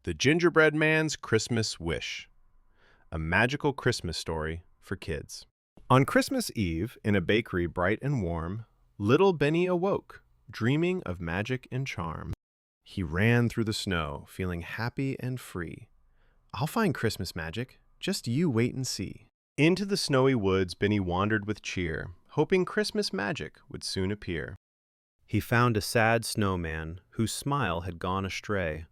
The Gingerbread Man's Christmas Wish, a magical Christmas story for kids. On Christmas Eve, in a bakery bright and warm, little Benny awoke, dreaming of magic and charm. He ran through the snow, feeling happy and free. "I'll find Christmas magic, just you wait and see." Into the snowy woods Benny wandered with cheer, hoping Christmas magic would soon appear. He found a sad snowman whose smile had gone astray,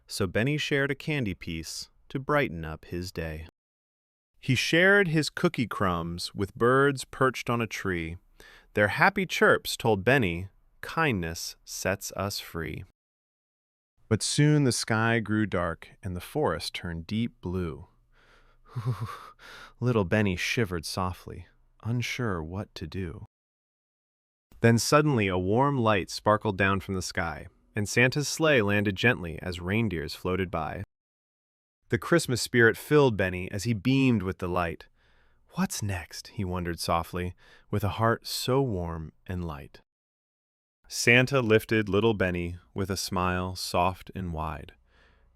so Benny shared a candy piece to brighten up his day. He shared his cookie crumbs with birds perched on a tree. Their happy chirps told Benny, kindness sets us free. But soon the sky grew dark and the forest turned deep blue. Little Benny shivered softly, unsure what to do. Then suddenly a warm light sparkled down from the sky, and Santa's sleigh landed gently as reindeers floated by. The Christmas spirit filled Benny as he beamed with delight. What's next? He wondered softly, with a heart so warm and light. Santa lifted little Benny with a smile soft and wide.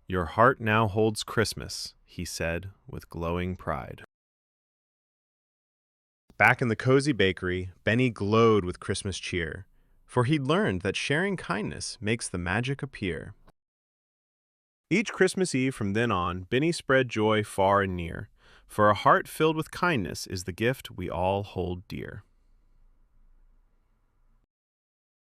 "Your heart now holds Christmas," he said with glowing pride. Back in the cozy bakery, Benny glowed with Christmas cheer, for he'd learned that sharing kindness makes the magic appear. Each Christmas Eve from then on, Benny spread joy far and near, for a heart filled with kindness is the gift we all hold dear.